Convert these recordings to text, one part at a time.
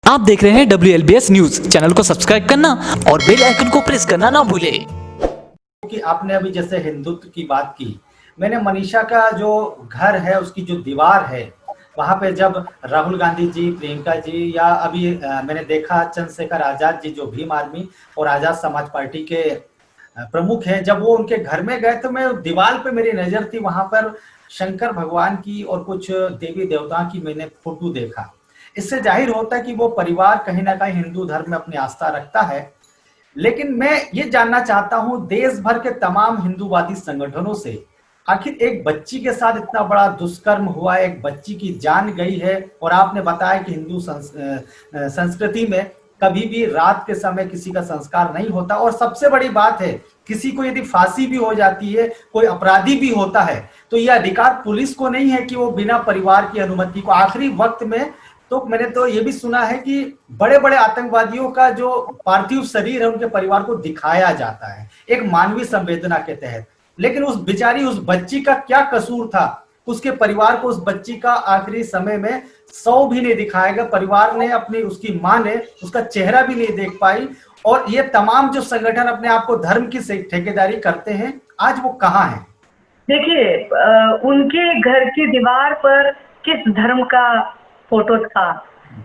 आप देख रहे हैं WLBS न्यूज। चैनल को सब्सक्राइब करना और बेल आइकन को प्रेस करना ना भूले। कि आपने अभी जैसे हिंदुत्व की बात की, मैंने मनीषा का जो घर है उसकी जो दीवार है वहां पे जब राहुल गांधी जी, प्रियंका जी या अभी मैंने देखा चंद्रशेखर आजाद जी जो भीम आर्मी और आजाद समाज पार्टी के प्रमुख हैं, जब वो उनके घर में गए तो मैं दीवार पे मेरी नजर थी, वहां पर शंकर भगवान की और कुछ देवी देवताओं की मैंने फोटो देखा। इससे जाहिर होता है कि वो परिवार कहीं ना कहीं हिंदू धर्म में अपनी आस्था रखता है। लेकिन मैं ये जानना चाहता हूं देश भर के तमाम हिंदूवादी संगठनों से, आखिर एक बच्ची के साथ इतना बड़ा दुष्कर्म हुआ है, एक बच्ची की जान गई है और आपने बताया कि हिंदू संस्कृति में कभी भी रात के समय किसी का संस्कार नहीं होता, और सबसे बड़ी बात है किसी को यदि फांसी भी हो जाती है, कोई अपराधी भी होता है, तो यह अधिकार पुलिस को नहीं है कि वो बिना परिवार की अनुमति को आखिरी वक्त में। तो मैंने तो ये भी सुना है कि बड़े बड़े आतंकवादियों का जो पार्थिव शरीर है उनके परिवार को दिखाया जाता है एक मानवीय संवेदना के तहत। लेकिन उस बेचारी उस बच्ची का क्या कसूर था, उसके परिवार को उस बच्ची का आखिरी समय में सौ भी नहीं दिखाया गया, परिवार ने अपनी उसकी मां ने उसका चेहरा भी नहीं देख पाई। और ये तमाम जो संगठन अपने आप को धर्म की ठेकेदारी करते हैं, आज वो कहाँ है? देखिए, उनके घर की दीवार पर किस धर्म का फोटो था,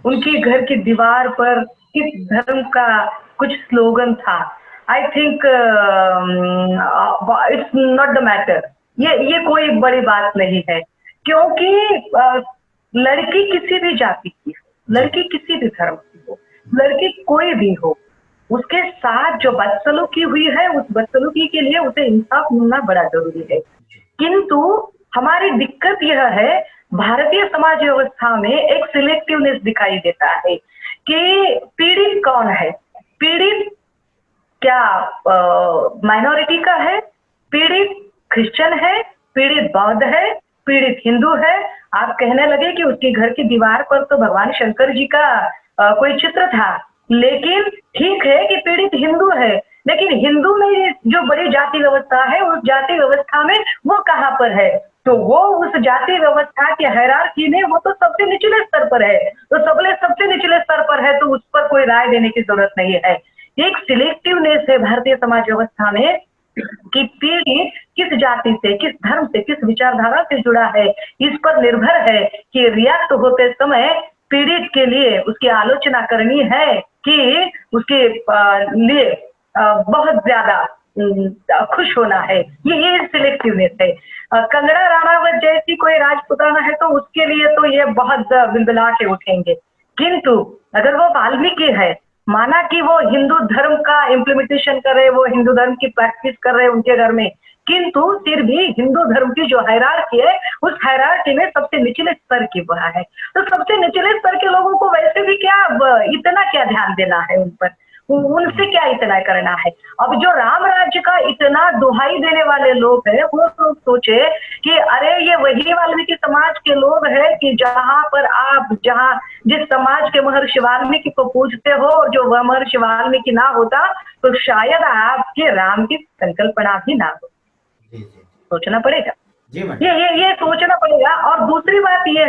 उनके घर की दीवार पर किस धर्म का कुछ स्लोगन था। I think it's not the matter. ये कोई बड़ी बात नहीं है, क्योंकि लड़की किसी भी जाति की हो, लड़की किसी भी धर्म की हो, लड़की कोई भी हो, उसके साथ जो बदसलूकी हुई है उस बदसलूकी के लिए उसे इंसाफ मिलना बड़ा जरूरी है। किंतु हमारी दिक्कत यह है, भारतीय समाज व्यवस्था में एक सिलेक्टिवनेस दिखाई देता है कि पीड़ित कौन है। पीड़ित क्या माइनॉरिटी का है, पीड़ित क्रिश्चियन है, पीड़ित बौद्ध है, पीड़ित हिंदू है। आप कहने लगे कि उसके घर की दीवार पर तो भगवान शंकर जी का कोई चित्र था, लेकिन ठीक है कि पीड़ित हिंदू है, लेकिन हिंदू में जो बड़ी जाति व्यवस्था है उस जाति व्यवस्था में वो कहाँ पर है? तो वो उस जाति व्यवस्था की हायरार्की में वो तो सबसे निचले स्तर पर है, तो सबसे निचले स्तर पर है, तो उस पर कोई राय देने की जरूरत नहीं है। एक सिलेक्टिवनेस है भारतीय समाज व्यवस्था में कि पीड़ित किस जाति से, किस धर्म से, किस विचारधारा से जुड़ा है, इस पर निर्भर है कि रिएक्ट होते समय पीड़ित के लिए उसकी आलोचना करनी है कि उसके लिए बहुत ज्यादा खुश होना है। ये सिलेक्टिवनेस है। कंगना राणावत जैसी कोई राजपुताना है तो उसके लिए तो ये बहुत बिलबिला के उठेंगे। किंतु अगर वो वाल्मीकि है, माना कि वो हिंदू धर्म का इम्प्लीमेंटेशन कर रहे, वो हिंदू धर्म की प्रैक्टिस कर रहे उनके घर में, किंतु फिर भी हिंदू धर्म की जो हायरार्की है उस हायरार्की में सबसे निचले स्तर की वह है, तो सबसे निचले स्तर के लोगों को वैसे भी क्या इतना क्या ध्यान देना है उन पर, उनसे क्या इतना करना है। अब जो राम राज्य का इतना दुहाई देने वाले लोग हैं वो लोग सोचे कि अरे ये वही वाल्मीकि समाज के लोग हैं कि जहां पर आप जिस समाज के महर्षि वाल्मीकि को पूजते हो और जो वह महर्षि वाल्मीकि ना होता तो शायद आपके राम की संकल्पना भी ना हो। सोचना पड़ेगा, ये सोचना पड़ेगा। और दूसरी बात ये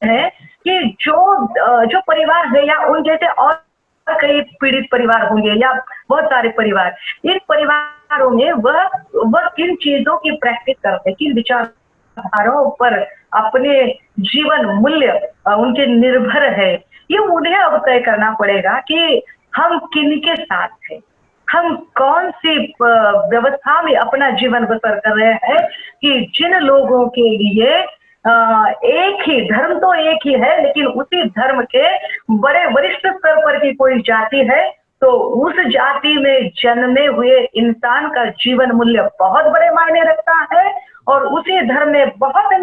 है कि जो परिवार है या उन जैसे और कई पीड़ित परिवार होंगे या बहुत सारे परिवार, इन परिवारों में वह किन चीजों की प्रैक्टिस करते हैं, किन विचारधाराओं पर अपने जीवन मूल्य उनके निर्भर है, ये उन्हें अब तय करना पड़ेगा कि हम किन के साथ हैं, हम कौन सी व्यवस्था में अपना जीवन बसर कर रहे हैं। कि जिन लोगों के लिए एक ही धर्म तो एक ही है, लेकिन उसी धर्म के बड़े वरिष्ठ स्तर पर की कोई जाति है तो उस जाति में जन्मे हुए इंसान का जीवन मूल्य बहुत बड़े मायने रखता है, और उसी धर्म में बहुत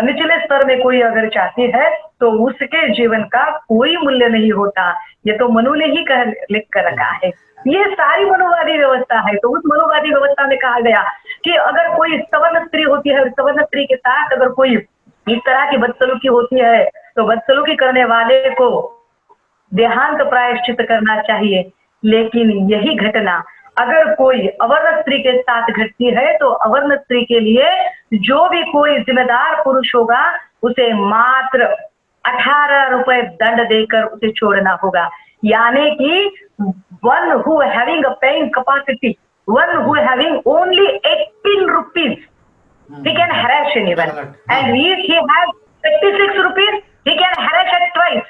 निचले स्तर में कोई अगर जाति है तो उसके जीवन का कोई मूल्य नहीं होता। ये तो मनु ने ही लिख कर रखा है। ये सारी मनुवादी व्यवस्था है। तो उस मनुवादी व्यवस्था में कहा गया कि अगर कोई सवर्ण स्त्री होती है, सवर्ण स्त्री के साथ अगर कोई इस तरह की बदसलूकी होती है तो बदसलूकी करने वाले को देहांत प्रायश्चित करना चाहिए। लेकिन यही घटना अगर कोई अवर्ण स्त्री के साथ घटती है तो अवर्ण स्त्री के लिए जो भी कोई जिम्मेदार पुरुष होगा उसे मात्र 18 रुपए दंड देकर उसे छोड़ना होगा। यानी कि one who having a paying capacity, one who having only 18 rupees, he can harass anyone, and he has 36 rupees, he can harass at twice,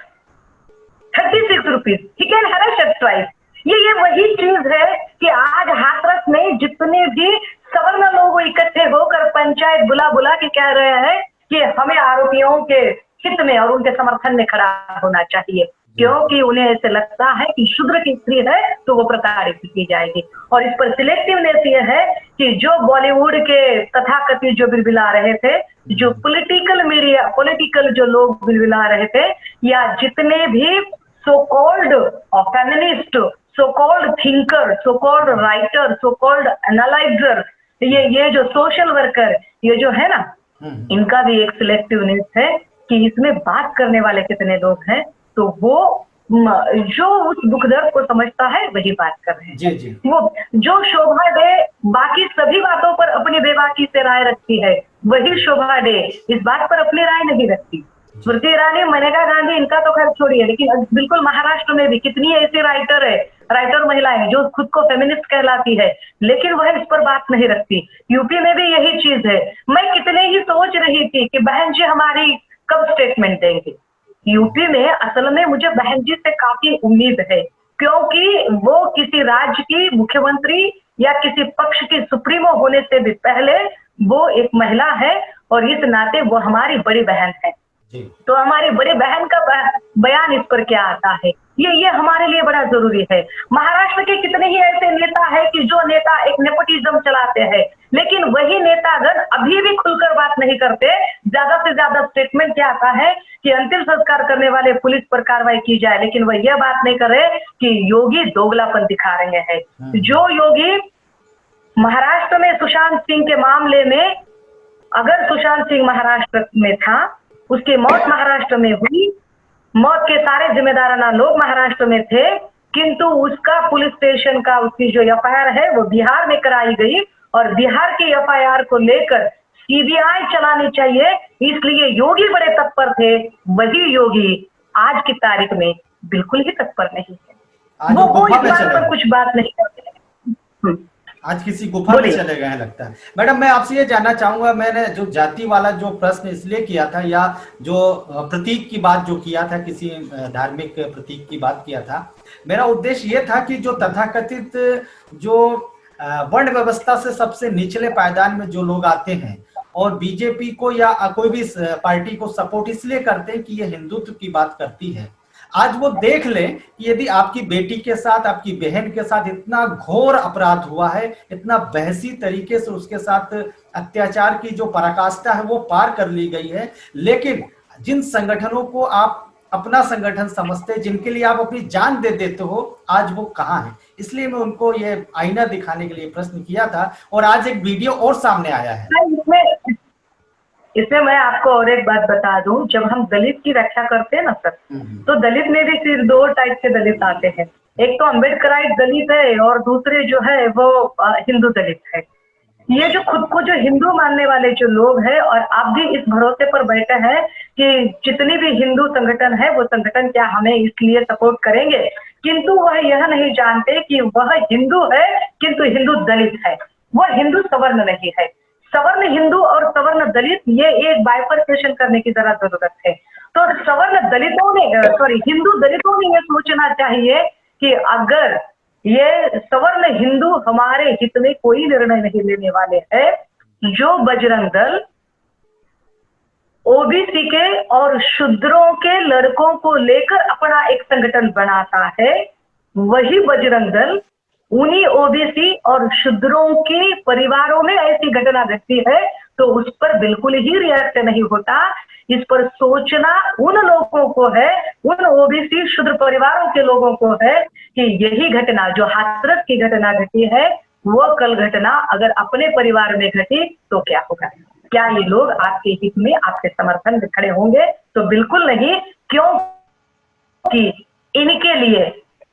36 rupees, he can harass at twice। ये वही चीज है कि आज हाथरस में जितने भी सवर्ण लोग इकट्ठे होकर पंचायत बुला बुला के कह रहे हैं कि हमें आरोपियों के हित में और उनके समर्थन में खड़ा होना चाहिए, क्योंकि उन्हें ऐसे लगता है कि शूद्र की स्त्री है तो वो प्रताड़ित की जाएगी। और इस पर सिलेक्टिवनेस ये है कि जो बॉलीवुड के तथाकथित जो बिलबिला रहे थे, जो पॉलिटिकल मीडिया, पॉलिटिकल जो लोग बिलबिला रहे थे, या जितने भी so called feminist, so called thinker, so called writer, so called analyser, ये जो सोशल वर्कर, ये जो है ना, इनका भी एक सिलेक्टिवनेस है कि इसमें बात करने वाले कितने लोग हैं, तो वो जो उस दुख दर्द को समझता है वही बात कर रहे हैं। जी जी। वो जो शोभा डे बाकी सभी बातों पर अपनी बेबाकी से राय रखती है, वही शोभा डे इस बात पर अपनी राय नहीं रखती। स्मृति ईरानी, मेनका गांधी, इनका तो खैर छोड़िए, लेकिन बिल्कुल महाराष्ट्र में भी कितनी ऐसी राइटर महिलाएं जो खुद को फेमिनिस्ट कहलाती है, लेकिन वह इस पर बात नहीं रखती। यूपी में भी यही चीज है। मैं कितने ही सोच रही थी कि बहन जी हमारी कब स्टेटमेंट देंगे। यूपी में असल में मुझे बहन जी से काफी उम्मीद है, क्योंकि वो किसी राज्य की मुख्यमंत्री या किसी पक्ष की सुप्रीमो होने से भी पहले वो एक महिला है, और इस नाते वो हमारी बड़ी बहन है। तो हमारी बड़ी बहन का बयान इस पर क्या आता है, ये हमारे लिए बड़ा जरूरी है। महाराष्ट्र के कितने ही ऐसे नेता है कि जो नेता एक नेपोटिज्म चलाते हैं, लेकिन वही नेता अगर अभी भी खुलकर बात नहीं करते, ज्यादा से ज्यादा स्टेटमेंट क्या आता है कि अंतिम संस्कार करने वाले पुलिस पर कार्रवाई की जाए, लेकिन वह यह बात नहीं करे कि योगी दोगलापन दिखा रहे हैं। जो योगी महाराष्ट्र में सुशांत सिंह के मामले में, अगर सुशांत सिंह महाराष्ट्र में था, उसकी मौत महाराष्ट्र में हुई, मौत के सारे जिम्मेदाराना लोग महाराष्ट्र में थे, किंतु उसका पुलिस स्टेशन का उसकी जो एफआईआर है वो बिहार में कराई गई, और बिहार की एफआईआर को लेकर सीबीआई चलानी चाहिए, इसलिए योगी बड़े तत्पर थे। वही योगी आज की तारीख में बिल्कुल ही तत्पर नहीं है। वो इस बात पर कुछ बात नहीं करते। आज किसी गुफा में चले गए हैं लगता है। मैडम, मैं आपसे ये जानना चाहूंगा, मैंने जो जाति वाला जो प्रश्न इसलिए किया था, या जो प्रतीक की बात जो किया था, किसी धार्मिक प्रतीक की बात किया था, मेरा उद्देश्य ये था कि जो तथाकथित जो वर्ण व्यवस्था से सबसे निचले पायदान में जो लोग आते हैं और बीजेपी को या कोई भी पार्टी को सपोर्ट इसलिए करते हैं कि ये हिंदुत्व की बात करती है, आज वो देख लें कि यदि आपकी बेटी के साथ, आपकी बहन के साथ इतना घोर अपराध हुआ है, इतना बहसी तरीके से उसके साथ अत्याचार की जो पराकाष्ठा है वो पार कर ली गई है, लेकिन जिन संगठनों को आप अपना संगठन समझते, जिनके लिए आप अपनी जान दे देते हो, आज वो कहाँ है। इसलिए मैं उनको ये आईना दिखाने के लिए प्रश्न किया था, और आज एक वीडियो और सामने आया है। इसमें मैं आपको और एक बात बता दूं, जब हम दलित की व्याख्या करते हैं ना सर, तो दलित में भी सिर्फ दो टाइप के दलित आते हैं। एक तो अम्बेडकराइट दलित है, और दूसरे जो है वो हिंदू दलित है। ये जो खुद को जो हिंदू मानने वाले जो लोग हैं, और आप भी इस भरोसे पर बैठे हैं कि जितनी भी हिंदू संगठन है वो संगठन क्या हमें इसलिए सपोर्ट करेंगे, किंतु वह यह नहीं जानते कि वह हिंदू है किंतु हिंदू दलित है, वह हिंदू सवर्ण नहीं है। सवर्ण हिंदू और सवर्ण दलित, ये एक बाइफर्केशन करने की जरा जरूरत है। तो सवर्ण दलितों ने, हिंदू दलितों ने ये सोचना चाहिए कि अगर ये सवर्ण हिंदू हमारे हित में कोई निर्णय नहीं लेने वाले हैं, जो बजरंग दल ओबीसी के और शूद्रों के लड़कों को लेकर अपना एक संगठन बनाता है, वही बजरंग दल उन्हीं ओबीसी और शूद्रों के परिवारों में ऐसी घटना घटती है तो उस पर बिल्कुल ही रिएक्ट नहीं होता। इस पर सोचना उन लोगों को है, उन ओबीसी शूद्र परिवारों के लोगों को है कि यही घटना जो हाथरस की घटना घटी है, वो कल घटना अगर अपने परिवार में घटी तो क्या होगा। क्या ये लोग आपके हित में, आपके समर्थन में खड़े होंगे? तो बिल्कुल नहीं, क्योंकि इनके लिए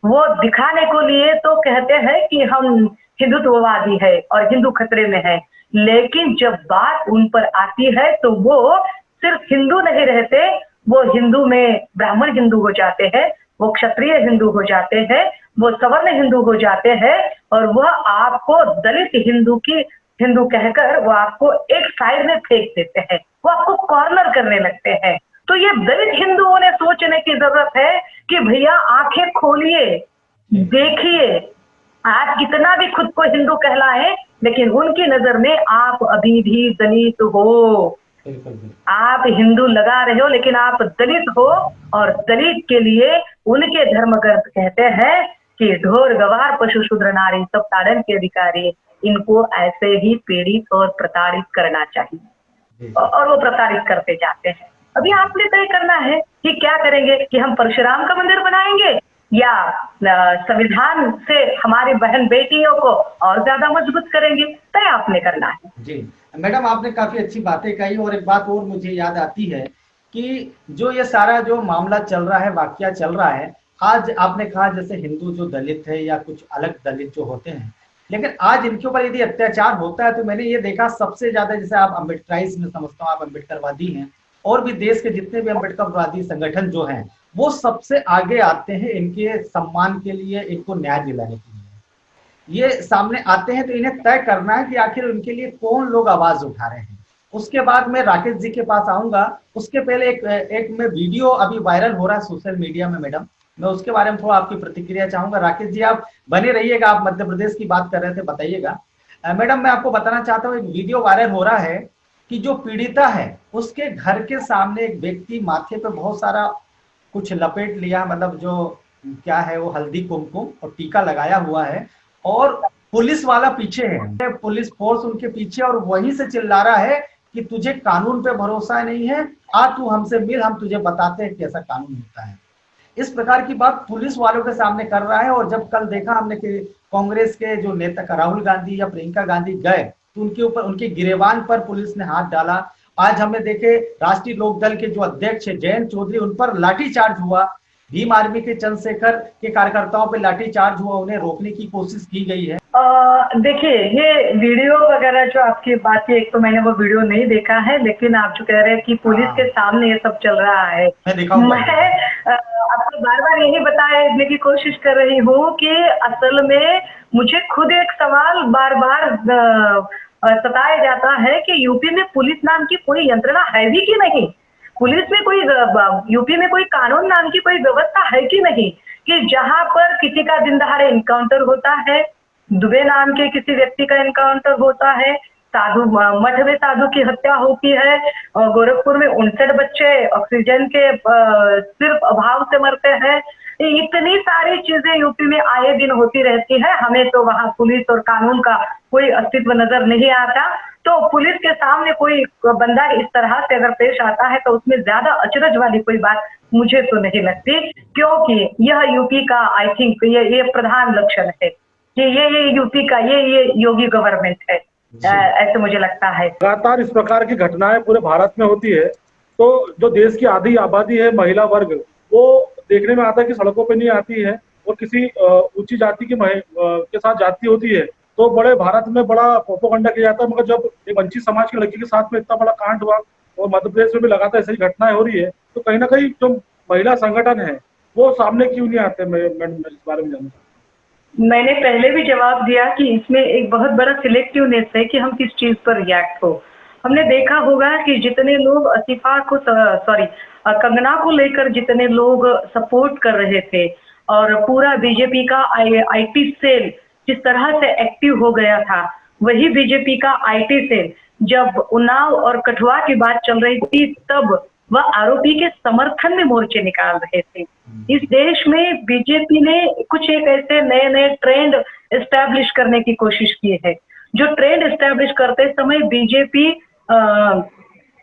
वो दिखाने को लिए तो कहते हैं कि हम हिंदुत्ववादी है और हिंदू खतरे में है, लेकिन जब बात उन पर आती है तो वो सिर्फ हिंदू नहीं रहते, वो हिंदू में ब्राह्मण हिंदू हो जाते हैं, वो क्षत्रिय हिंदू हो जाते हैं, वो सवर्ण हिंदू हो जाते हैं, और वह आपको दलित हिंदू कहकर वो आपको एक साइड में फेंक देते हैं, वो आपको कॉर्नर करने लगते हैं। तो ये दलित हिंदुओं ने सोचने की जरूरत है कि भैया आंखें खोलिए, देखिए, आप कितना भी खुद को हिंदू कहलाएं, लेकिन उनकी नजर में आप अभी भी दलित हो। आप हिंदू लगा रहे हो लेकिन आप दलित हो, और दलित के लिए उनके धर्मग्रंथ कहते हैं कि ढोर गवार पशु शूद्र नारी सब ताड़न के अधिकारी, इनको ऐसे ही पीड़ित और प्रताड़ित करना चाहिए, और वो प्रताड़ित करते जाते हैं। अभी आपने तय करना है कि क्या करेंगे, कि हम परशुराम का मंदिर बनाएंगे या संविधान से हमारी बहन बेटियों को और ज्यादा मजबूत करेंगे, तय आपने करना है। जी मैडम, आपने काफी अच्छी बातें कही, और एक बात और मुझे याद आती है कि जो ये सारा जो मामला चल रहा है, वाकया चल रहा है, आज आपने कहा जैसे हिंदू जो दलित है या कुछ अलग दलित जो होते हैं, लेकिन आज इनके ऊपर यदि अत्याचार होता है तो मैंने ये देखा सबसे ज्यादा, जैसे आप अम्बेडकराइज में समझता हूँ, आप अम्बेडकरवादी हैं, और भी देश के जितने भी अम्बेडकरवादी संगठन जो हैं वो सबसे आगे आते हैं इनके सम्मान के लिए, इनको न्याय दिलाने के लिए ये सामने आते हैं। तो इन्हें तय करना है कि आखिर उनके लिए कौन लोग आवाज उठा रहे हैं। उसके बाद मैं राकेश जी के पास आऊंगा, उसके पहले एक में वीडियो अभी वायरल हो रहा है सोशल मीडिया में मैडम, मैं उसके बारे में थोड़ा आपकी प्रतिक्रिया चाहूंगा। राकेश जी आप बने रहिएगा, आप मध्य प्रदेश की बात कर रहे थे, बताइएगा। मैडम मैं आपको बताना चाहता हूँ, एक वीडियो वायरल हो रहा है कि जो पीड़िता है उसके घर के सामने एक व्यक्ति माथे पे बहुत सारा कुछ लपेट लिया, मतलब जो क्या है वो हल्दी कुमकुम और टीका लगाया हुआ है, और पुलिस वाला पीछे है, पुलिस फोर्स उनके पीछे, और वहीं से चिल्ला रहा है कि तुझे कानून पे भरोसा नहीं है, आ तू हमसे मिल, हम तुझे बताते हैं कैसा कानून होता है। इस प्रकार की बात पुलिस वालों के सामने कर रहा है। और जब कल देखा हमने कि कांग्रेस के जो नेता राहुल गांधी या प्रियंका गांधी गए तो उनके ऊपर, उनके गिरेबान पर पुलिस ने हाथ डाला। आज हमने देखे राष्ट्रीय लोकदल के जो अध्यक्ष है जयंत चौधरी, उन पर लाठीचार्ज हुआ, भीम आर्मी के चंद्रशेखर के कार्यकर्ताओं पर लाठीचार्ज हुआ, उन्हें रोकने की कोशिश की गई है। देखिए, ये वीडियो वगैरह जो आपकी बात है, एक तो मैंने वो वीडियो नहीं देखा है, लेकिन आप जो कह रहे हैं कि पुलिस के सामने ये सब चल रहा है, मैं आपको बार बार यही बताने की कोशिश कर रही हूँ कि असल में मुझे खुद एक सवाल बार बार सताया जाता है कि यूपी में पुलिस नाम की कोई यंत्रणा है भी कि नहीं, पुलिस में कोई, यूपी में कोई कानून नाम की कोई व्यवस्था है कि नहीं, कि जहां पर किसी का दिन दहाड़े इनकाउंटर होता है, दुबे नाम के किसी व्यक्ति का इनकाउंटर होता है, साधु मठ में साधु की हत्या होती है, गोरखपुर में 59 बच्चे ऑक्सीजन के सिर्फ अभाव से मरते हैं, इतनी सारी चीजें यूपी में आए दिन होती रहती है। हमें तो वहां पुलिस और कानून का कोई अस्तित्व नजर नहीं आता। तो पुलिस के सामने कोई बंदा इस तरह से अगर पेश आता है तो उसमें ज्यादा अचरज वाली कोई बात मुझे तो नहीं लगती, क्योंकि यह यूपी का आई थिंक ये प्रधान लक्षण है कि ये यूपी का ये योगी गवर्नमेंट है, ऐसे मुझे लगता है। लगातार इस प्रकार की घटनाएं पूरे भारत में होती है, तो जो देश की आधी आबादी है महिला वर्ग, वो देखने में आता है कि सड़कों पे नहीं आती है, और किसी ऊंची जाति के साथ जाति होती है तो बड़े भारत में बड़ा प्रोपोगंडा किया जाता है। मगर जब एक वंचित समाज की लड़की के साथ में इतना बड़ा कांड हुआ और मध्य प्रदेश में भी लगातार ऐसी घटनाएं हो रही है, तो कहीं ना कहीं जो महिला संगठन है वो सामने क्यों नहीं आते? मैडम इस बारे में जानना। मैंने पहले भी जवाब दिया कि इसमें एक बहुत बड़ा सिलेक्टिवनेस है कि हम किस चीज पर रिएक्ट हो। हमने देखा होगा कि जितने लोग आसिफा को कंगना को लेकर जितने लोग सपोर्ट कर रहे थे, और पूरा बीजेपी का आईटी सेल जिस तरह से एक्टिव हो गया था, वही बीजेपी का आईटी सेल जब उन्नाव और कठुआ की बात चल रही थी तब वह आरोपी के समर्थन में मोर्चे निकाल रहे थे। इस देश में बीजेपी ने कुछ एक ऐसे नए नए ट्रेंड एस्टैब्लिश करने की कोशिश की है, जो ट्रेंड एस्टैब्लिश करते समय बीजेपी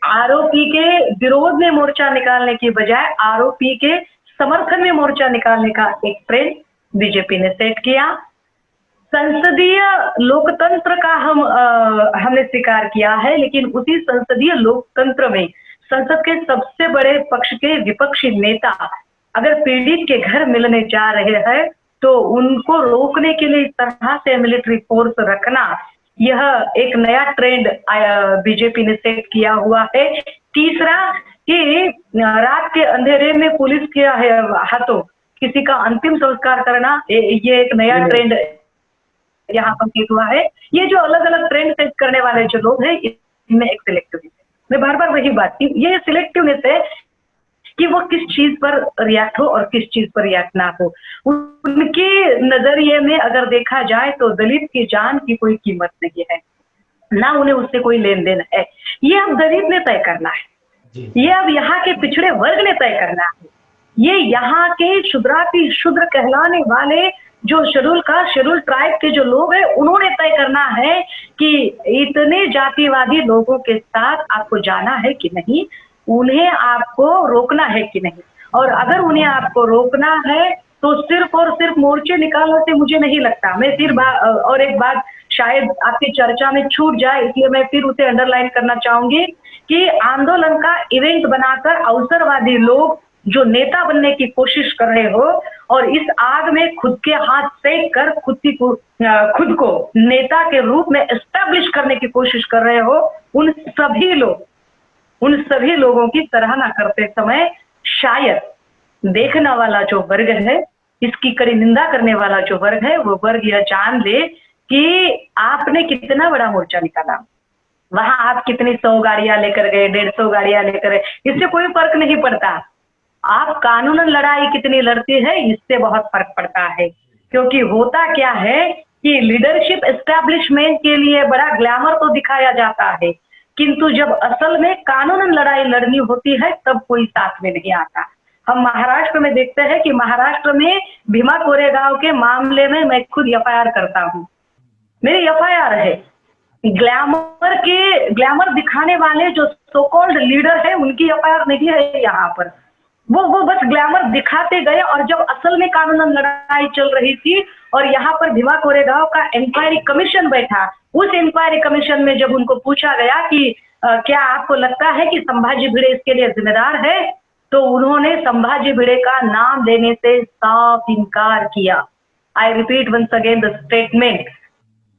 आरोपी के विरोध में मोर्चा निकालने की बजाय आरोपी के समर्थन में मोर्चा निकालने का एक ट्रेंड बीजेपी ने सेट किया। संसदीय लोकतंत्र का हमने स्वीकार किया है, लेकिन उसी संसदीय लोकतंत्र में संसद के सबसे बड़े पक्ष के विपक्षी नेता अगर पीड़ित के घर मिलने जा रहे हैं तो उनको रोकने के लिए इस तरह से मिलिट्री फोर्स रखना, यह एक नया ट्रेंड बीजेपी ने सेट किया हुआ है। तीसरा कि रात के अंधेरे में पुलिस के हाथों किसी का अंतिम संस्कार करना, ये एक नया ट्रेंड यहाँ पर सेट हुआ है। ये जो अलग अलग ट्रेंड सेट करने वाले जो लोग हैं, इनमें एक सिलेक्टिवनेस है। मैं बार बार वही बात की, ये सिलेक्टिवनेस है कि वो किस चीज पर रिएक्ट हो और किस चीज पर रिएक्ट ना हो। उनके नजरिए में अगर देखा जाए तो दलित की जान की कोई कीमत नहीं है, ना उन्हें उससे कोई लेन देन है। ये अब दलित ने तय करना है, ये अब यहाँ के पिछड़े वर्ग ने तय करना है, ये यहाँ के शुद्राति शुद्र कहलाने वाले जो शेड्यूल ट्राइब के जो लोग हैं, उन्होंने तय करना है कि इतने जातिवादी लोगों के साथ आपको जाना है कि नहीं, उन्हें आपको रोकना है कि नहीं। और अगर उन्हें आपको रोकना है तो सिर्फ और सिर्फ मोर्चे निकालने से मुझे नहीं लगता। मैं फिर और एक बात शायद आपकी चर्चा में छूट जाए, इसलिए मैं फिर उसे अंडरलाइन करना चाहूंगी कि आंदोलन का इवेंट बनाकर अवसरवादी लोग जो नेता बनने की कोशिश कर रहे हो और इस आग में खुद के हाथ सेक कर खुद को नेता के रूप में एस्टैब्लिश करने की कोशिश कर रहे हो, उन सभी लोगों की सराहना करते समय शायद देखने वाला जो वर्ग है, इसकी कड़ी निंदा करने वाला जो वर्ग है, वो वर्ग यह जान ले कि आपने कितना बड़ा मोर्चा निकाला, वहां आप कितनी 100 गाड़ियां लेकर गए, 150 गाड़ियां लेकर गए, इससे कोई फर्क नहीं पड़ता। आप कानूनन लड़ाई कितनी लड़ती है, इससे बहुत फर्क पड़ता है। क्योंकि होता क्या है कि लीडरशिप एस्टैब्लिशमेंट के लिए बड़ा ग्लैमर तो दिखाया जाता है, किंतु जब असल में कानूनन लड़ाई लड़नी होती है तब कोई साथ में नहीं आता। हम महाराष्ट्र में देखते हैं कि महाराष्ट्र में भीमा कोरेगांव के मामले में मैं खुद एफआईआर करता हूँ, मेरी एफआईआर है। ग्लैमर दिखाने वाले जो सो कॉल्ड लीडर है, उनकी एफआईआर नहीं है यहाँ पर। वो बस ग्लैमर दिखाते गए, और जब असल में कानूनन लड़ाई चल रही थी और यहाँ पर भीमा कोरेगांव का इंक्वायरी कमीशन बैठा, उस इंक्वायरी कमीशन में जब उनको पूछा गया कि क्या आपको लगता है कि संभाजी भिड़े इसके लिए जिम्मेदार है, तो उन्होंने संभाजी भिड़े का नाम लेने से साफ इनकार किया। I repeat once again the statement,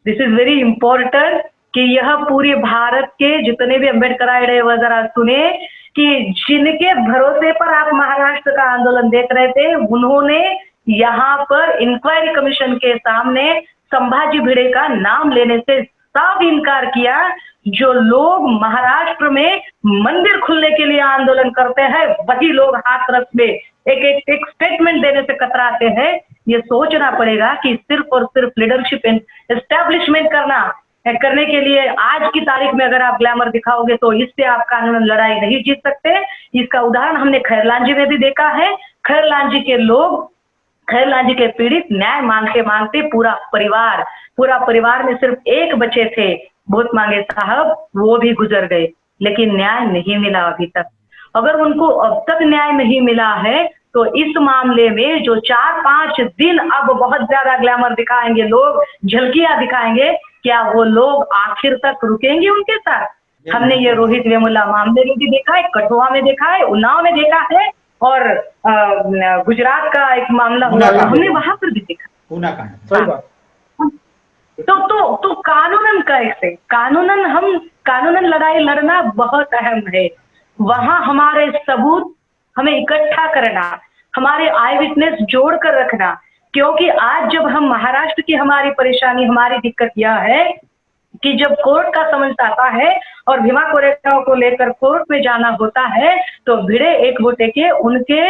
this is very important कि यह पूरे भारत के जितने भी अम्बेडकर रहे वह जरा सुने कि जिनके भरोसे पर आप महाराष्ट्र का आंदोलन देख रहे थे, उन्होंने यहाँ पर इंक्वायरी कमीशन के सामने संभाजी भिड़े का नाम लेने से साफ इनकार किया। जो लोग महाराष्ट्र में मंदिर खुलने के लिए आंदोलन करते हैं, वही लोग हाथ रस में एक स्टेटमेंट देने से कतराते हैं। ये सोचना पड़ेगा कि सिर्फ और सिर्फ लीडरशिप एस्टैब्लिशमेंट करने के लिए आज की तारीख में अगर आप ग्लैमर दिखाओगे तो इससे आप कानूनन लड़ाई नहीं जीत सकते। इसका उदाहरण हमने खैरलांजी में भी देखा है। खैरलांजी के पीड़ित न्याय मांगते मांगते पूरा परिवार में सिर्फ एक बचे थे, बहुत मांगे साहब, वो भी गुजर गए, लेकिन न्याय नहीं मिला अभी तक। अगर उनको अब तक न्याय नहीं मिला है तो इस मामले में जो 4-5 दिन अब बहुत ज्यादा ग्लैमर दिखाएंगे लोग, झलकियां दिखाएंगे, क्या वो लोग आखिर तक रुकेंगे उनके साथ? हमने ये रोहित वेमुला मामले में भी देखा है, कठुआ में देखा है, उन्नाव में देखा है, और गुजरात का एक मामला हुआ हमने वहां पर भी देखा। तो कानूनन कैसे कानूनन लड़ाई लड़ना बहुत अहम है। वहां हमारे सबूत हमें इकट्ठा करना, हमारे आई विटनेस जोड़ कर रखना, क्योंकि आज जब हम महाराष्ट्र की हमारी परेशानी, हमारी दिक्कत यह है कि जब कोर्ट का समझ आता है और भीमा कोरेगांव को लेकर कोर्ट में जाना होता है तो भिड़े एक गोटे के उनके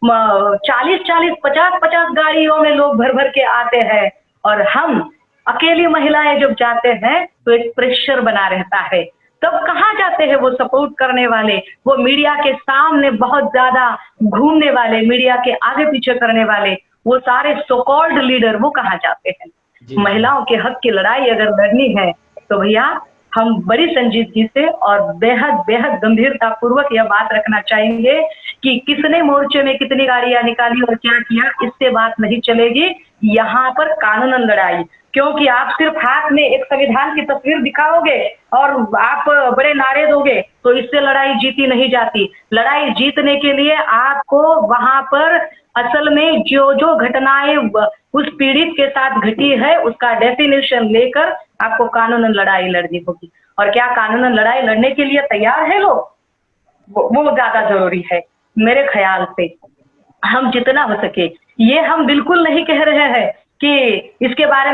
40-40, 50-50 गाड़ियों में लोग भर भर के आते हैं, और हम अकेली महिलाएं जब जाते हैं तो एक प्रेशर बना रहता है। तब कहाँ जाते हैं वो सपोर्ट करने वाले, वो मीडिया के सामने बहुत ज्यादा घूमने वाले, मीडिया के आगे पीछे करने वाले, वो सारे सो कॉल्ड लीडर, वो कहाँ जाते हैं? महिलाओं के हक की लड़ाई अगर लड़नी है तो भैया हम बड़ी संजीदगी से और बेहद गंभीरता पूर्वक यह बात रखना चाहेंगे कि किसने मोर्चे में कितनी गाड़ियां निकाली और क्या किया, इससे बात नहीं चलेगी। यहाँ पर कानूनन लड़ाई, क्योंकि आप सिर्फ हाथ में एक संविधान की तस्वीर दिखाओगे और आप बड़े नारे दोगे तो इससे लड़ाई जीती नहीं जाती। लड़ाई जीतने के लिए आपको वहां पर असल में जो घटनाएं उस पीड़ित के साथ घटी है उसका डेफिनेशन लेकर आपको कानूनन लड़ाई लड़नी होगी। और क्या कानूनन लड़ाई लड़ने के लिए तैयार है लोग? वो ज्यादा जरूरी है मेरे ख्याल से। हम जितना हो सके, ये हम बिल्कुल नहीं कह रहे हैं कि इसके बारे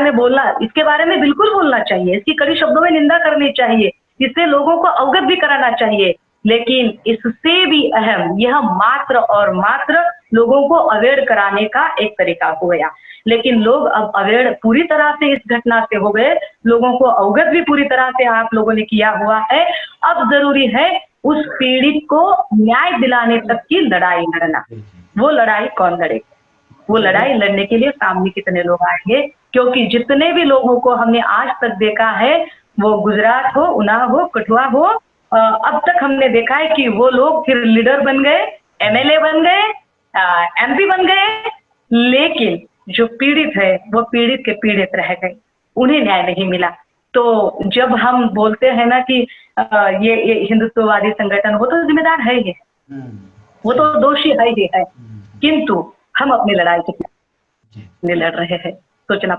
में बिल्कुल बोलना चाहिए, इसकी कड़ी शब्दों में निंदा करनी चाहिए, इससे लोगों को अवगत भी कराना चाहिए, लेकिन इससे भी अहम यह मात्र और मात्र लोगों को अवेयर कराने का एक तरीका हो गया। लेकिन लोग अब अवेयर पूरी तरह से इस घटना से हो गए, लोगों को अवगत भी पूरी तरह से आप लोगों ने किया हुआ है। अब जरूरी है उस पीड़ित को न्याय दिलाने तक की लड़ाई लड़ना। वो लड़ाई कौन लड़ेगा? वो लड़ाई लड़ने के लिए सामने कितने लोग आएंगे? क्योंकि जितने भी लोगों को हमने आज तक देखा है, वो गुजरात हो, उन्नाव हो, कठुआ हो, अब तक हमने देखा है कि वो लोग फिर लीडर बन गए, एमएलए बन गए, एमपी बन गए, लेकिन जो पीड़ित है वो पीड़ित के पीड़ित रह गए, उन्हें न्याय नहीं मिला। तो जब हम बोलते हैं ना कि ये हिंदुत्ववादी संगठन, वो तो जिम्मेदार है ही, वो तो दोषी है ही है, किंतु हम अपनी लड़ाई कितने लड़ रहे हैं सोचना